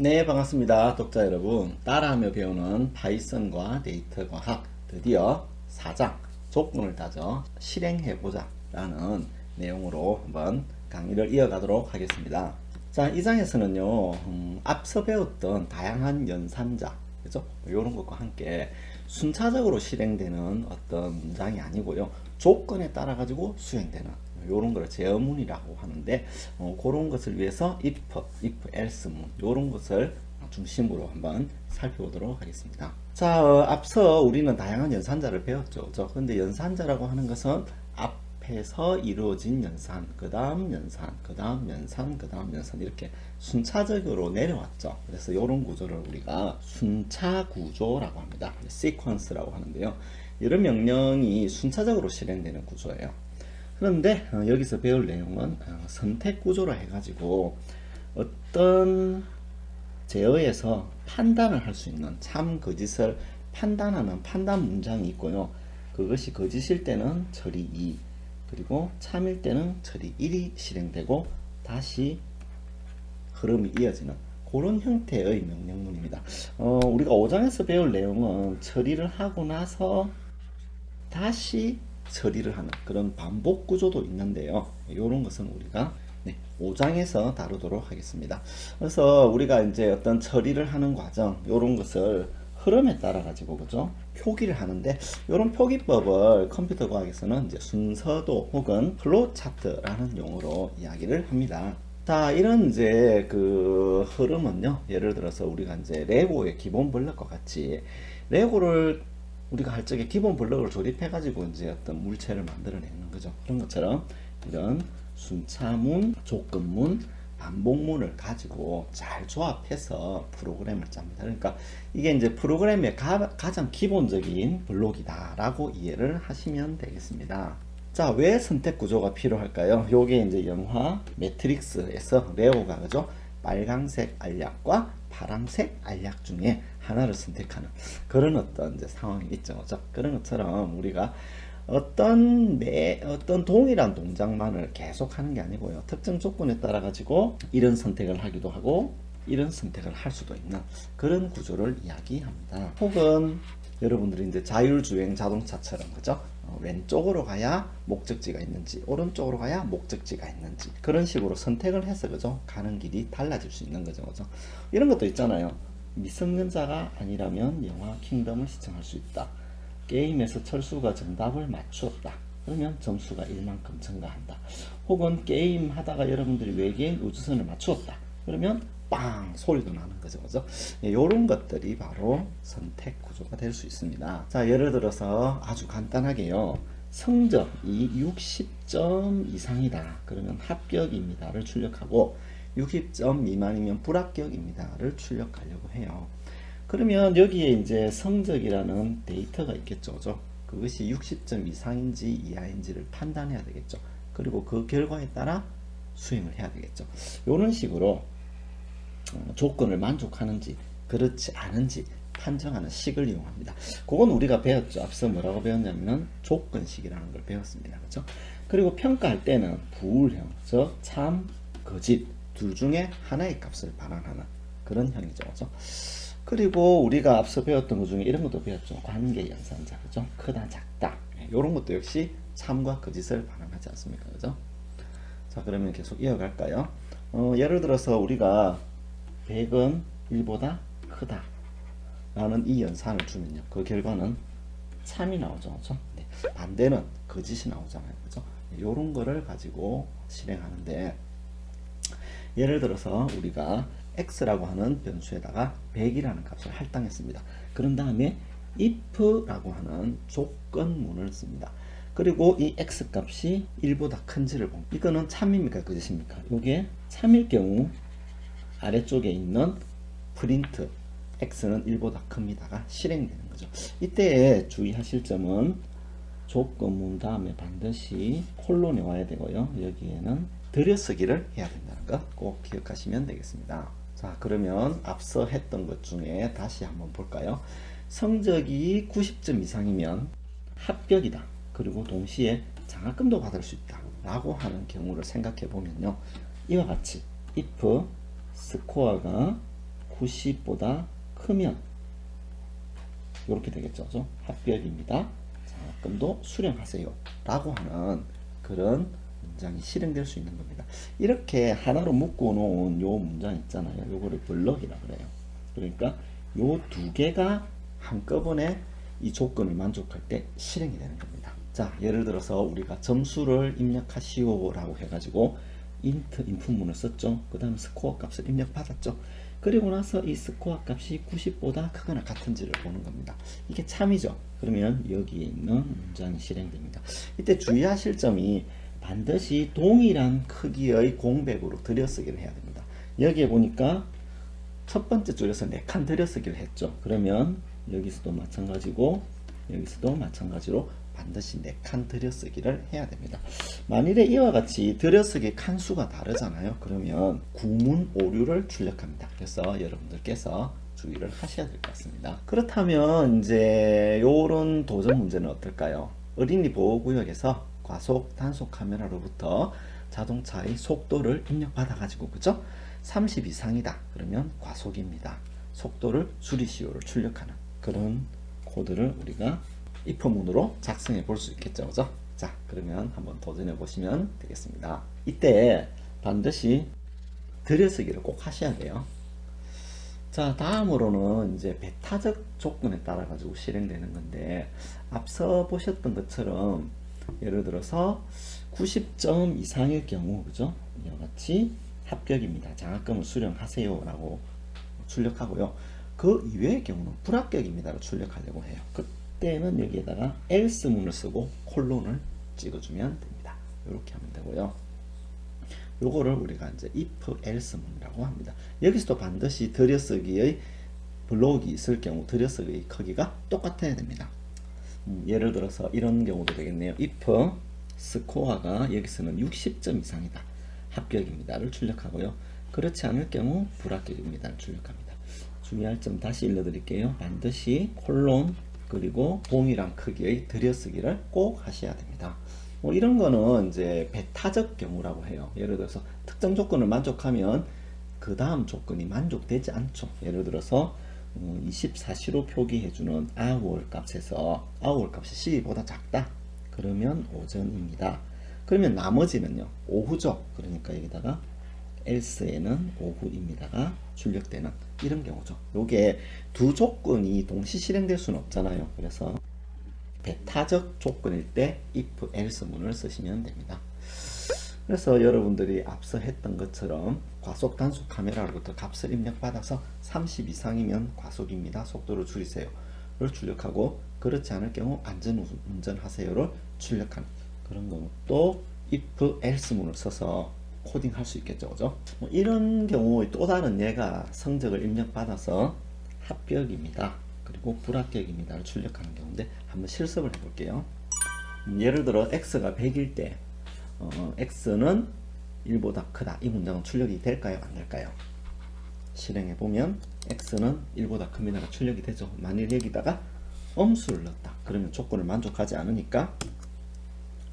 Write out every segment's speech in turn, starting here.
네, 반갑습니다. 독자 여러분. 따라하며 배우는 파이썬과 데이터 과학 드디어 4장 조건을 따져 실행해보자 라는 내용으로 한번 강의를 이어가도록 하겠습니다. 자, 이 장에서는요, 앞서 배웠던 다양한 연산자, 그죠? 이런 것과 함께 순차적으로 실행되는 어떤 문장이 아니고요, 조건에 따라 가지고 수행되는 요런 걸 제어문이라고 하는데, 그런 것을 위해서 if else문 요런 것을 중심으로 한번 살펴보도록 하겠습니다. 자, 앞서 우리는 다양한 연산자를 배웠죠. 그죠? 근데 연산자라고 하는 것은 앞에서 이루어진 연산, 그 다음 연산, 그 다음 연산, 그 다음 연산, 이렇게 순차적으로 내려왔죠. 그래서 이런 구조를 우리가 순차 구조라고 합니다. 시퀀스라고 하는데요, 이런 명령이 순차적으로 실행되는 구조예요. 그런데 여기서 배울 내용은 선택 구조로 해가지고 어떤 제어에서 판단을 할 수 있는 참 거짓을 판단하는 판단 문장이 있고요. 그것이 거짓일 때는 처리 2, 그리고 참일 때는 처리 1이 실행되고 다시 흐름이 이어지는 그런 형태의 명령문입니다. 우리가 5장에서 배울 내용은 처리를 하고 나서 다시 처리를 하는 그런 반복 구조도 있는데요. 이런 것은 우리가 5장에서 다루도록 하겠습니다. 그래서 우리가 이제 어떤 처리를 하는 과정, 이런 것을 흐름에 따라 가지고, 그죠? 표기를 하는데, 이런 표기법을 컴퓨터 과학에서는 이제 순서도 혹은 플로우 차트라는 용어로 이야기를 합니다. 자, 이런 이제 그 흐름은요, 예를 들어서 우리가 이제 레고의 기본 블럭과 같이 레고를 우리가 할 적에 기본 블럭을 조립해 가지고 이제 어떤 물체를 만들어내는 거죠. 그런 것처럼 이런 순차문, 조건문, 반복문을 가지고 잘 조합해서 프로그램을 짭니다. 그러니까 이게 이제 프로그램의 가장 기본적인 블록이다라고 이해를 하시면 되겠습니다. 자, 왜 선택 구조가 필요할까요? 요게 이제 영화 매트릭스에서 레오가, 그죠? 빨강색 알약과 파란색 알약 중에 하나를 선택하는 그런 어떤 이제 상황이 있죠. 그죠? 그런 것처럼 우리가 어떤 동일한 동작만을 계속 하는 게 아니고요, 특정 조건에 따라 가지고 이런 선택을 하기도 하고 이런 선택을 할 수도 있는 그런 구조를 이야기합니다. 혹은 여러분들이 이제 자율주행 자동차처럼, 그죠? 왼쪽으로 가야 목적지가 있는지 오른쪽으로 가야 목적지가 있는지 그런 식으로 선택을 해서, 그죠? 가는 길이 달라질 수 있는 거죠. 그죠? 이런 것도 있잖아요. 미성년자가 아니라면 영화 킹덤을 시청할 수 있다. 게임에서 철수가 정답을 맞추었다. 그러면 점수가 1만큼 증가한다. 혹은 게임 하다가 여러분들이 외계인 우주선을 맞추었다. 그러면 빵 소리도 나는 거죠. 그죠? 이런 것들이 바로 선택 구조가 될 수 있습니다. 자, 예를 들어서 아주 간단하게요, 성적이 60점 이상이다. 그러면 합격입니다를 출력하고 60점 미만이면 불합격입니다를 출력하려고 해요. 그러면 여기에 이제 성적이라는 데이터가 있겠죠. 그죠? 그것이 60점 이상인지 이하인지를 판단해야 되겠죠. 그리고 그 결과에 따라 수행을 해야 되겠죠. 이런 식으로 조건을 만족하는지 그렇지 않은지 판정하는 식을 이용합니다. 그건 우리가 배웠죠. 앞서 뭐라고 배웠냐면 조건식이라는 걸 배웠습니다. 그렇죠? 그리고 평가할 때는 부울형, 즉 참, 거짓 둘 중에 하나의 값을 반환하는 그런 형이죠. 그렇죠? 그리고 우리가 앞서 배웠던 것 중에 이런 것도 배웠죠. 관계 연산자, 그죠? 크다, 작다. 이런 것도 역시 참과 거짓을 반환하지 않습니까? 그죠? 자, 그러면 계속 이어갈까요? 예를 들어서 우리가 100은 1보다 크다 라는 이 연산을 주면요, 그 결과는 참이 나오죠. 그죠? 네. 반대는 거짓이 나오잖아요. 그죠? 이런 거를 가지고 실행하는데, 예를 들어서 우리가 x라고 하는 변수에다가 100이라는 값을 할당했습니다. 그런 다음에 if라고 하는 조건문을 씁니다. 그리고 이 x 값이 1보다 큰지를 봅니다. 이거는 참입니까 거짓입니까? 이게 참일 경우 아래쪽에 있는 프린트 x는 1보다 큽니다가 실행되는 거죠. 이때에 주의하실 점은 조건문 다음에 반드시 콜론에 와야 되고요, 여기에는 들여쓰기를 해야 된다는 것 꼭 기억하시면 되겠습니다. 자, 그러면 앞서 했던 것 중에 다시 한번 볼까요? 성적이 90점 이상이면 합격이다. 그리고 동시에 장학금도 받을 수 있다 라고 하는 경우를 생각해 보면요, 이와 같이 if 스코어가 90보다 크면 이렇게 되겠죠. 그죠? 합격입니다. 장학금도 수령하세요. 라고 하는 그런 문장이 실행될 수 있는 겁니다. 이렇게 하나로 묶어 놓은 요 문장 있잖아요. 요거를 블럭이라 그래요. 그러니까 요 두 개가 한꺼번에 이 조건을 만족할 때 실행이 되는 겁니다. 자, 예를 들어서 우리가 점수를 입력하시오 라고 해가지고 int 인풋문을 썼죠. 그 다음에 스코어 값을 입력받았죠. 그리고 나서 이 스코어 값이 90보다 크거나 같은지를 보는 겁니다. 이게 참이죠. 그러면 여기에 있는 문장이 실행됩니다. 이때 주의하실 점이 반드시 동일한 크기의 공백으로 들여쓰기를 해야 됩니다. 여기에 보니까 첫 번째 줄에서 4칸 들여쓰기를 했죠. 그러면 여기서도 마찬가지고 여기서도 마찬가지로 반드시 4칸 들여쓰기를 해야 됩니다. 만일에 이와 같이 들여쓰기 칸수가 다르잖아요. 그러면 구문 오류를 출력합니다. 그래서 여러분들께서 주의를 하셔야 될 것 같습니다. 그렇다면 이제 요런 도전 문제는 어떨까요? 어린이 보호구역에서 과속 단속 카메라로부터 자동차의 속도를 입력받아 가지고 그죠? 30 이상이다. 그러면 과속입니다. 속도를 줄이시오를 출력하는 그런 코드를 우리가 if문으로 작성해 볼 수 있겠죠. 그죠? 자, 그러면 한번 도전해 보시면 되겠습니다. 이때 반드시 들여쓰기를 꼭 하셔야 돼요. 자, 다음으로는 이제 배타적 조건에 따라 가지고 실행되는 건데, 앞서 보셨던 것처럼 예를 들어서 90점 이상일 경우, 그죠? 이와 같이 합격입니다. 장학금을 수령하세요 라고 출력하고요. 그 이외의 경우는 불합격입니다를 출력하려고 해요. 그때는 여기에다가 else문을 쓰고 콜론을 찍어주면 됩니다. 이렇게 하면 되고요. 요거를 우리가 이제 if else문이라고 합니다. 여기서도 반드시 들여쓰기의 블록이 있을 경우 들여쓰기의 크기가 똑같아야 됩니다. 예를 들어서 이런 경우도 되겠네요. if 스코어가 여기서는 60점 이상이다. 합격입니다를 출력하고요. 그렇지 않을 경우 불합격입니다를 출력합니다. 주의할 점 다시 읽어드릴게요. 반드시 콜론 그리고 동일한 크기의 들여쓰기를 꼭 하셔야 됩니다. 뭐 이런 거는 이제 배타적 경우라고 해요. 예를 들어서 특정 조건을 만족하면 그 다음 조건이 만족되지 않죠. 예를 들어서 24시로 표기해주는 hour 값에서 hour 값이 12보다 작다. 그러면 오전입니다. 그러면 나머지는요 오후죠. 그러니까 여기다가 else에는 오후입니다가 출력되는 이런 경우죠. 요게 두 조건이 동시 실행될 수는 없잖아요. 그래서 배타적 조건일 때 if else 문을 쓰시면 됩니다. 그래서 여러분들이 앞서 했던 것처럼 과속 단속 카메라로부터 값을 입력받아서 30 이상이면 과속입니다. 속도를 줄이세요. 를 출력하고 그렇지 않을 경우 안전운전하세요를 출력하는 그런 경우도 if else 문을 써서 코딩할 수 있겠죠. 그죠? 뭐 이런 경우의 또 다른 예가 성적을 입력받아서 합격입니다. 그리고 불합격입니다를 출력하는 경우인데 한번 실습을 해볼게요. 예를 들어 x가 100일 때 x는 1보다 크다. 이 문장은 출력이 될까요? 안 될까요? 실행해보면 x는 1보다 큽니다가 출력이 되죠. 만일 여기다가 엄수를 넣었다. 그러면 조건을 만족하지 않으니까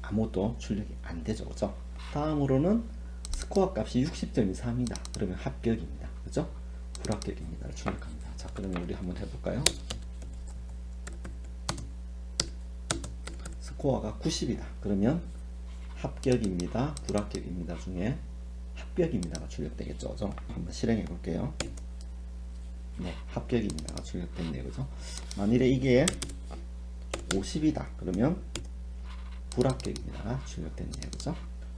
아무것도 출력이 안 되죠. 그죠? 다음으로는 스코어 값이 60점 이상입니다. 그러면 합격입니다. 그죠? 불합격입니다를 출력합니다. 자, 그러면 우리 한번 해볼까요? 스코어가 90이다. 그러면 합격입니다. 불합격입니다 중에 합격입니다가 출력되겠죠. 그죠? 한번 실행해 볼게요. 네, 합격입니다가 출력됐네요. 그죠? 만일에 이게 50이다. 그러면 불합격입니다가 출력됐네요. 그죠?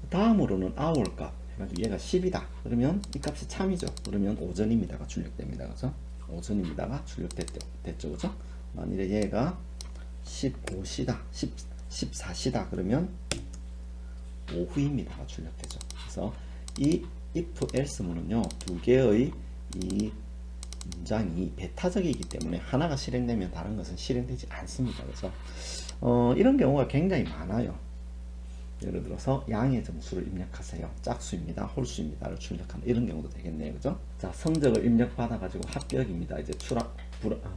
다음으로는 hour 값 해가지고 얘가 10이다. 그러면 이 값이 참이죠. 그러면 오전입니다가 출력됩니다. 그죠? 오전입니다가 출력됐죠. 그죠? 만일에 얘가 15시다. 14시다. 그러면 오후입니다가 출력되죠. 그래서 이 if else 문은요 두 개의 이 문장이 배타적이기 때문에 하나가 실행되면 다른 것은 실행되지 않습니다. 그래서 이런 경우가 굉장히 많아요. 예를 들어서 양의 점수를 입력하세요. 짝수입니다. 홀수입니다를 출력하는 이런 경우도 되겠네요. 그죠? 자, 성적을 입력받아 가지고 합격입니다. 이제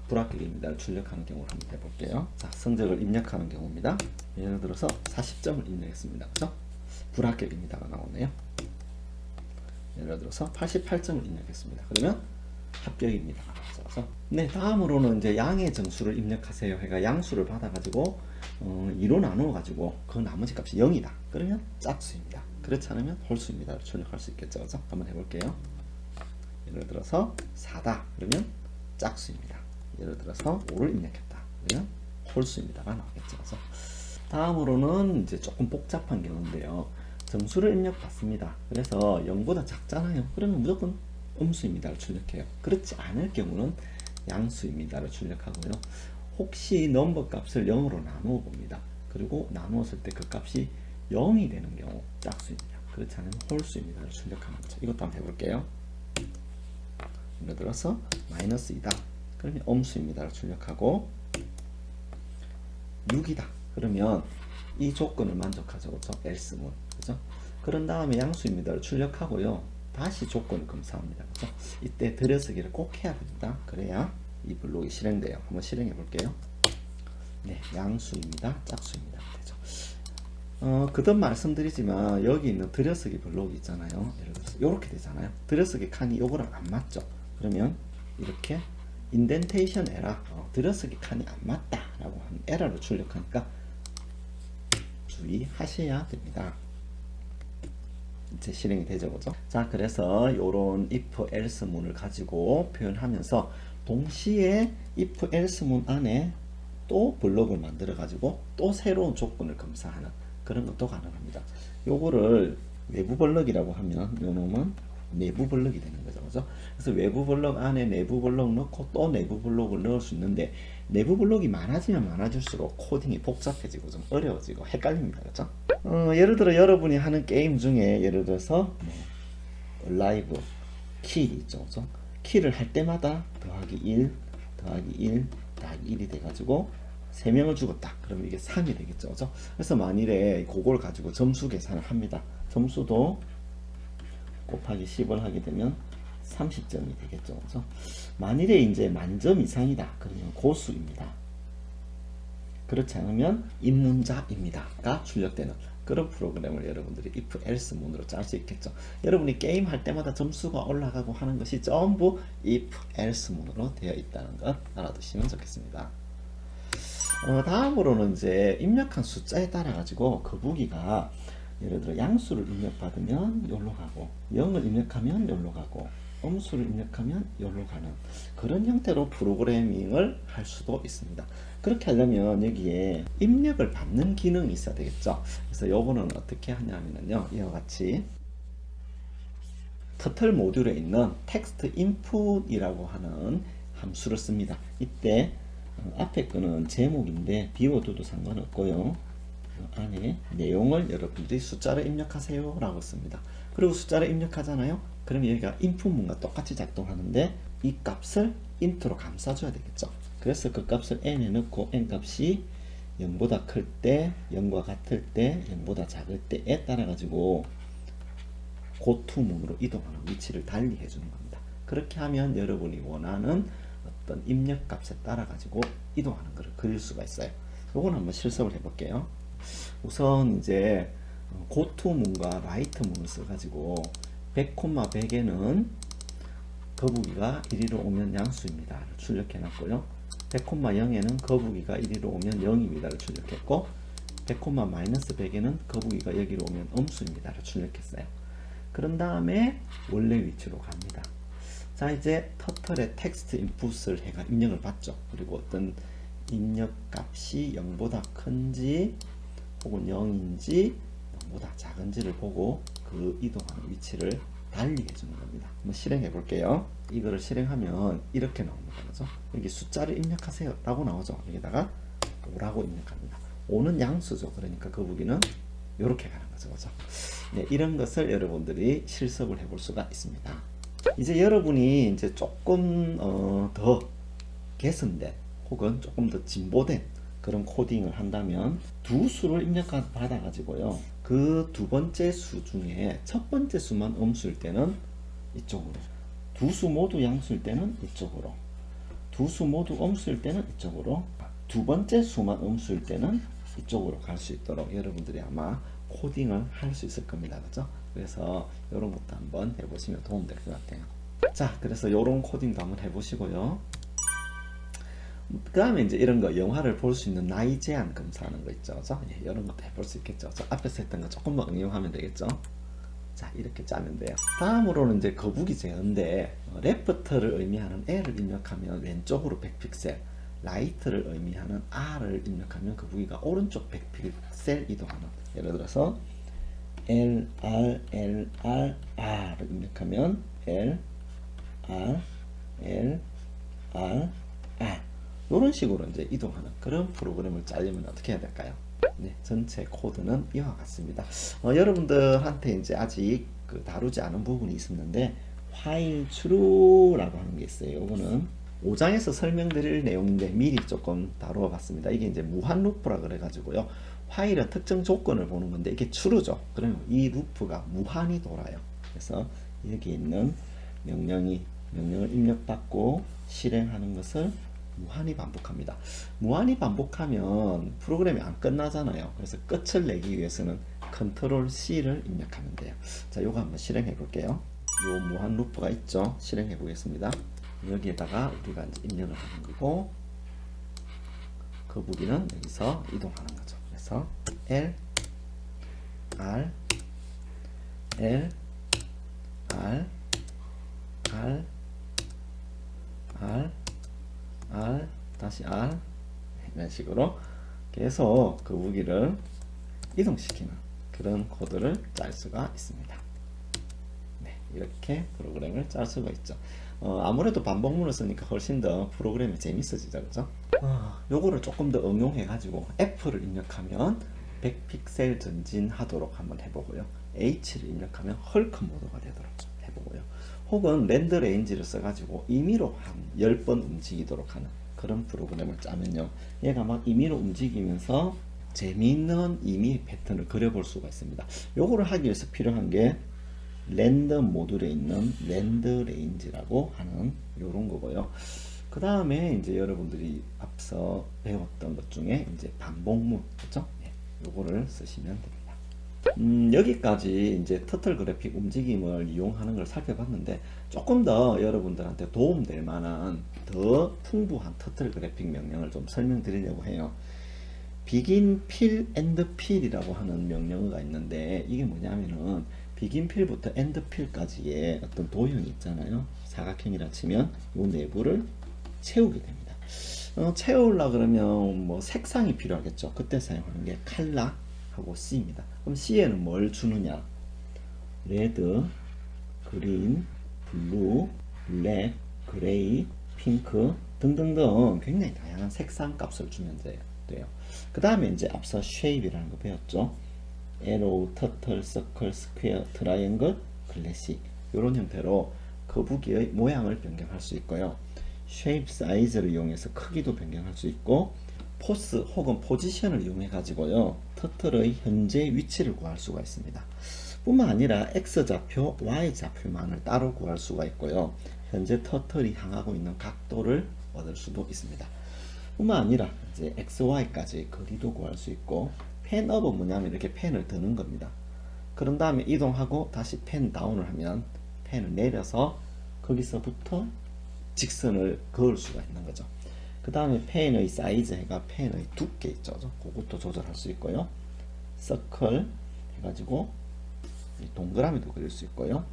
불합격입니다를 출력하는 경우를 한번 해볼게요. 자, 성적을 입력하는 경우입니다. 예를 들어서 40점을 입력했습니다. 그죠? 불합격입니다가 나오네요. 예를 들어서 88점을 입력했습니다. 그러면 합격입니다. 그래서 네, 다음으로는 이제 양의 정수를 입력하세요. 해가 양수를 받아가지고 2로 나누어가지고 그 나머지 값이 0이다. 그러면 짝수입니다. 그렇지 않으면 홀수입니다. 출력할 수 있겠죠. 그래서 한번 해볼게요. 예를 들어서 4다. 그러면 짝수입니다. 예를 들어서 5를 입력했다. 그러면 홀수입니다가 나오겠죠. 그래서 다음으로는 이제 조금 복잡한 경우인데요. 정수를 입력받습니다. 그래서 0보다 작잖아요. 그러면 무조건 음수입니다를 출력해요. 그렇지 않을 경우는 양수입니다를 출력하고요. 혹시 넘버 값을 0으로 나누어 봅니다. 그리고 나누었을 때 그 값이 0이 되는 경우 짝수입니다. 그렇지 않으면 홀수입니다를 출력하는 거죠. 이것도 한번 해볼게요. 예를 들어서 마이너스 2다. 그러면 음수입니다를 출력하고 6이다. 그러면 이 조건을 만족하죠. 그렇죠? else문. 그죠? 그런 다음에 양수입니다를 출력하고요. 다시 조건을 검사합니다. 그죠? 이때 들여쓰기를 꼭 해야 됩니다. 그래야 이 블록이 실행돼요. 한번 실행해 볼게요. 네, 양수입니다. 짝수입니다. 되죠. 그전 말씀드리지만 여기 있는 들여쓰기 블록이 있잖아요. 예를 들어서 이렇게 되잖아요. 들여쓰기 칸이 요거랑 안 맞죠. 그러면 이렇게 인덴테이션 에러, 들여쓰기 칸이 안 맞다라고 하는 에러를 출력하니까 주의하셔야 됩니다. 이제 실행이 되죠, 그죠? 자, 그래서 요런 if else 문을 가지고 표현하면서 동시에 if else 문 안에 또 블록을 만들어 가지고 또 새로운 조건을 검사하는 그런 것도 가능합니다. 요거를 외부 블록이라고 하면 요 놈은 내부 블록이 되는 거죠, 그죠? 그래서 외부 블록 안에 내부 블록 넣고 또 내부 블록을 넣을 수 있는데 내부 블록이 많아지면 많아질수록 코딩이 복잡해지고 좀 어려워지고 헷갈립니다, 그죠? 예를 들어 여러분이 하는 게임 중에 예를 들어서 라이브 키 있죠, 그죠? 키를 할 때마다 더하기 1 더하기 1 더하기 1이 돼가지고 3명을 죽었다. 그러면 이게 3이 되겠죠, 그죠? 그래서 만일에 그걸 가지고 점수 계산을 합니다. 점수도 곱하기 10을 하게 되면 30점이 되겠죠. 그죠? 만일에 이제 만점 이상이다. 그러면 고수입니다. 그렇지 않으면 입문자입니다가 출력되는 그런 프로그램을 여러분들이 if else 문으로 짤 수 있겠죠. 여러분이 게임 할 때마다 점수가 올라가고 하는 것이 전부 if else 문으로 되어 있다는 것 알아두시면 좋겠습니다. 다음으로는 이제 입력한 숫자에 따라 가지고 거북이가 예를 들어 양수를 입력받으면 여기로 가고 0을 입력하면 여기로 가고 음수를 입력하면 여기로 가는 그런 형태로 프로그래밍을 할 수도 있습니다. 그렇게 하려면 여기에 입력을 받는 기능이 있어야 되겠죠. 그래서 요거는 어떻게 하냐면요, 이와 같이 터틀 모듈에 있는 텍스트 인풋이라고 하는 함수를 씁니다. 이때 앞에 거는 제목인데 비워둬도 상관없고요. 안에 내용을 여러분들이 숫자를 입력하세요 라고 씁니다. 그리고 숫자를 입력하잖아요. 그럼 여기가 인풋문과 똑같이 작동하는데 이 값을 int로 감싸줘야 되겠죠. 그래서 그 값을 n에 넣고 n 값이 0보다 클 때, 0과 같을 때, 0보다 작을 때에 따라 가지고 고투문으로 이동하는 위치를 달리 해주는 겁니다. 그렇게 하면 여러분이 원하는 어떤 입력 값에 따라 가지고 이동하는 것을 그릴 수가 있어요. 요건 한번 실습을 해볼게요. 우선 이제 고투문과 라이트문을 써가지고 100,100에는 거북이가 이리로 오면 양수입니다 를 출력해 놨고요. 100,0에는 거북이가 이리로 오면 0입니다 를 출력했고 100,-100에는 거북이가 여기로 오면 음수입니다 를 출력했어요. 그런 다음에 원래 위치로 갑니다. 자, 이제 터틀의 텍스트 인풋을 해가 입력을 받죠. 그리고 어떤 입력 값이 0보다 큰지 혹은 0인지 0보다 작은지를 보고 그 이동하는 위치를 달리 해주는 겁니다. 한번 실행해 볼게요. 이거를 실행하면 이렇게 나옵니다. 그죠? 여기 숫자를 입력하세요 라고 나오죠. 여기다가 5라고 입력합니다. 5는 양수죠. 그러니까 거북이는 이렇게 가는 거죠. 그죠? 네, 이런 것을 여러분들이 실습을 해볼 수가 있습니다. 이제 여러분이 이제 조금 더 개선된 혹은 조금 더 진보된 그런 코딩을 한다면 두 수를 입력받아 가지고요, 그 두 번째 수 중에 첫 번째 수만 음수일 때는 이쪽으로, 두 수 모두 양수일 때는 이쪽으로, 두 수 모두 음수일 때는 이쪽으로, 두 번째 수만 음수일 때는 이쪽으로 갈 수 있도록 여러분들이 아마 코딩을 할 수 있을 겁니다. 그죠? 그래서 이런 것도 한번 해보시면 도움될 것 같아요. 자, 그래서 요런 코딩도 한번 해보시고요. 그 다음에 이제 이런 거 영화를 볼 수 있는 나이 제한 검사하는 거 있죠. 그죠? 예, 이런 것도 해볼 수 있겠죠. 저 앞에서 했던 거 조금만 응용하면 되겠죠. 자, 이렇게 짜면 돼요. 다음으로는 이제 거북이 제어인데 레프트를 의미하는 L을 입력하면 왼쪽으로 100픽셀, 라이트를 의미하는 R을 입력하면 거북이가 오른쪽 100픽셀 이동하는. 예를 들어서 L, R, L, R, R을 입력하면 L, R, L, R, R 이런 식으로 이제 이동하는 그런 프로그램을 짜려면 어떻게 해야 될까요? 네, 전체 코드는 이와 같습니다. 여러분들한테 이제 아직 다루지 않은 부분이 있었는데 while true라고 하는 게 있어요. 이거는 5장에서 설명드릴 내용인데 미리 조금 다루어 봤습니다. 이게 이제 무한 루프라 그래가지고요. while은 특정 조건을 보는 건데 이게 true죠. 그러면 이 루프가 무한히 돌아요. 그래서 여기 있는 명령을 입력받고 실행하는 것을 무한히 반복합니다. 무한히 반복하면 프로그램이 안 끝나잖아요. 그래서 끝을 내기 위해서는 컨트롤 C를 입력하면 돼요. 자, 요거 한번 실행해 볼게요. 요 무한 루프가 있죠. 실행해 보겠습니다. 여기에다가 우리가 이제 입력을 하는 거고, 거북이는 여기서 이동하는 거죠. 그래서 L, R, L, R, R, R, R, 다시 R, 이런 식으로 계속 거북이를 이동시키는 그런 코드를 짤 수가 있습니다. 네, 이렇게 프로그램을 짤 수가 있죠. 아무래도 반복문을 쓰니까 훨씬 더 프로그램이 재밌어지죠, 그죠? 요거를 조금 더 응용해 가지고 F를 입력하면 100픽셀 전진하도록 한번 해보고요. H를 입력하면 헐크 모드가 되도록 해보고요. 혹은 랜드 레인지를 써가지고 임의로 한 10번 움직이도록 하는 그런 프로그램을 짜면요, 얘가 막 임의로 움직이면서 재미있는 임의 패턴을 그려볼 수가 있습니다. 요거를 하기 위해서 필요한 게 랜덤 모듈에 있는 랜드 레인지라고 하는 요런 거고요. 그 다음에 이제 여러분들이 앞서 배웠던 것 중에 이제 반복문, 그죠? 네, 요거를 쓰시면 됩니다. 여기까지 이제 터틀 그래픽 움직임을 이용하는 걸 살펴봤는데 조금 더 여러분들한테 도움될 만한 더 풍부한 터틀 그래픽 명령을 좀 설명드리려고 해요. begin fill and fill이라고 하는 명령어가 있는데 이게 뭐냐면은 begin fill부터 end fill까지의 어떤 도형이 있잖아요. 사각형이라 치면 이 내부를 채우게 됩니다. 채우려 그러면 뭐 색상이 필요하겠죠. 그때 사용하는 게 칼라 하고 C입니다. 그럼 C에는 뭘 주느냐? 레드, 그린, 블루, 블랙, 그레이, 핑크 등등등 굉장히 다양한 색상 값을 주면 돼요. 그 다음에 이제 앞서 shape이라는 거 배웠죠. arrow, turtle, circle, square, triangle, classic 이런 형태로 거북이의 모양을 변경할 수 있고요. shape 사이즈를 이용해서 크기도 변경할 수 있고 포스 혹은 포지션을 이용해 가지고요, 터틀의 현재 위치를 구할 수가 있습니다. 뿐만 아니라 X좌표, Y좌표만을 따로 구할 수가 있고요, 현재 터틀이 향하고 있는 각도를 얻을 수도 있습니다. 뿐만 아니라 이제 XY까지 거리도 구할 수 있고, 펜업은 뭐냐면 이렇게 펜을 드는 겁니다. 그런 다음에 이동하고 다시 펜 다운을 하면 펜을 내려서 거기서부터 직선을 그을 수가 있는 거죠. 그 다음에 펜의 사이즈 해가 펜의 두께 있죠. 그것도 조절할 수 있고요. 서클 해가지고 동그라미도 그릴 수 있고요.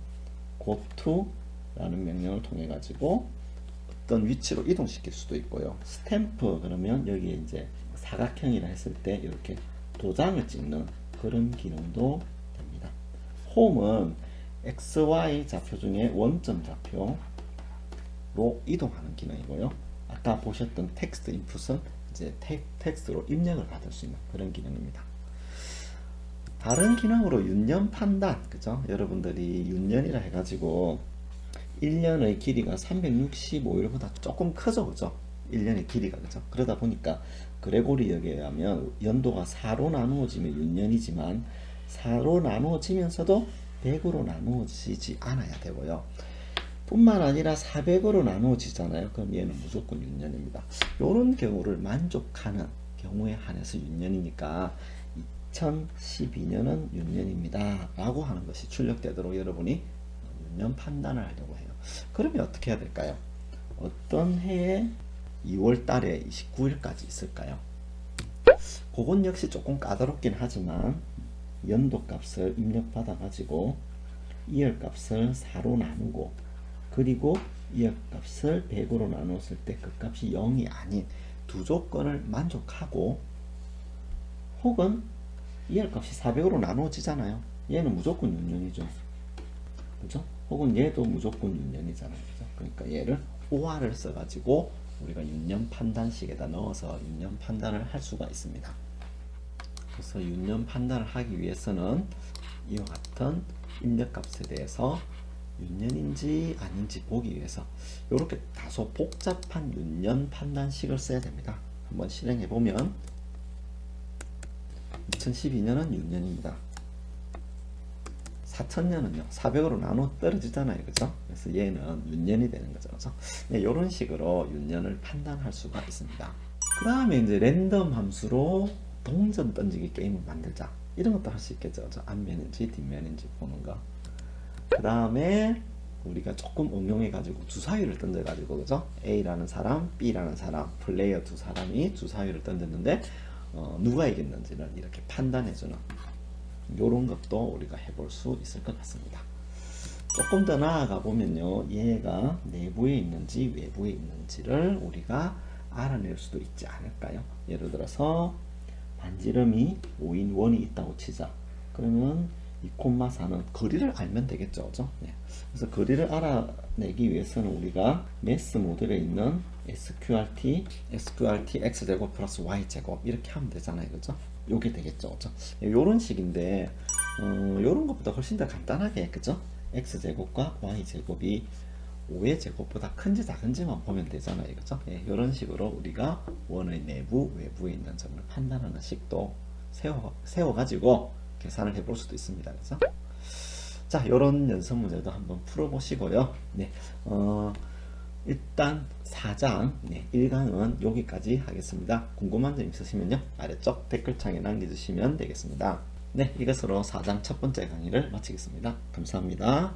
go to 라는 명령을 통해 가지고 어떤 위치로 이동시킬 수도 있고요. 스탬프 그러면 여기에 이제 사각형이라 했을 때 이렇게 도장을 찍는 그런 기능도 됩니다. 홈은 XY 좌표 중에 원점 좌표로 이동하는 기능이고요. 아까 보셨던 텍스트 인풋은 이제 텍스트로 입력을 받을 수 있는 그런 기능입니다. 다른 기능으로 윤년 판단, 그죠? 여러분들이 윤년이라 해가지고 1년의 길이가 365일보다 조금 크죠, 그죠? 1년의 길이가, 그죠? 그러다 보니까 그레고리역에 의하면 연도가 4로 나누어지면 윤년이지만 4로 나누어지면서도 100으로 나누어지지 않아야 되고요. 뿐만 아니라 400으로 나누어지잖아요. 그럼 얘는 무조건 윤년입니다. 이런 경우를 만족하는 경우에 한해서 윤년이니까 2012년은 윤년입니다 라고 하는 것이 출력되도록 여러분이 윤년 판단을 하려고 해요. 그러면 어떻게 해야 될까요? 어떤 해에 2월 달에 29일까지 있을까요? 그건 역시 조금 까다롭긴 하지만 연도 값을 입력받아 가지고 이열 값을 4로 나누고 그리고 이열 값을 100으로 나눴을 때 그 값이 0이 아닌 두 조건을 만족하고 혹은 이열 값이 400으로 나누어지잖아요. 얘는 무조건 윤년이죠. 그죠? 혹은 얘도 무조건 윤년이잖아요. 그죠? 그러니까 얘를 OR을 써가지고 우리가 윤년 판단식에다 넣어서 윤년 판단을 할 수가 있습니다. 그래서 윤년 판단을 하기 위해서는 이와 같은 입력값에 대해서 윤년인지 아닌지 보기 위해서 이렇게 다소 복잡한 윤년 판단식을 써야 됩니다. 한번 실행해 보면 2012년은 윤년입니다. 4000년은요 400으로 나눠 떨어지잖아요. 그죠? 그래서 얘는 윤년이 되는 거죠. 그죠? 네, 이런 식으로 윤년을 판단할 수가 있습니다. 그 다음에 이제 랜덤 함수로 동전 던지기 게임을 만들자. 이런 것도 할 수 있겠죠. 그죠? 앞면인지 뒷면인지 보는 거. 그 다음에 우리가 조금 응용해 가지고 주사위를 던져 가지고 그죠? A라는 사람, B라는 사람, 플레이어 두 사람이 주사위를 던졌는데 누가 이겼는지를 이렇게 판단해 주는 요런 것도 우리가 해볼 수 있을 것 같습니다. 조금 더 나아가 보면요, 얘가 내부에 있는지 외부에 있는지를 우리가 알아낼 수도 있지 않을까요? 예를 들어서 반지름이 5인1이 있다고 치자. 그러면 2,4는 거리를 알면 되겠죠. 그죠? 네. 그래서 거리를 알아내기 위해서는 우리가 매스 모델에 있는 sqrt x제곱 플러스 y제곱 이렇게 하면 되잖아요. 그죠? 요게 되겠죠. 그죠? 요런 식인데 요런 것보다 훨씬 더 간단하게 그죠? x제곱과 y제곱이 5의 제곱보다 큰지 작은지만 보면 되잖아요. 그죠? 예, 이런 식으로 우리가 원의 내부, 외부에 있는 점을 판단하는 식도 세워가지고 계산을 해볼 수도 있습니다. 그죠? 자, 이런 연습 문제도 한번 풀어보시고요. 네, 일단 4장, 1강은 여기까지 하겠습니다. 궁금한 점 있으시면요, 아래쪽 댓글창에 남겨주시면 되겠습니다. 네, 이것으로 4장 첫 번째 강의를 마치겠습니다. 감사합니다.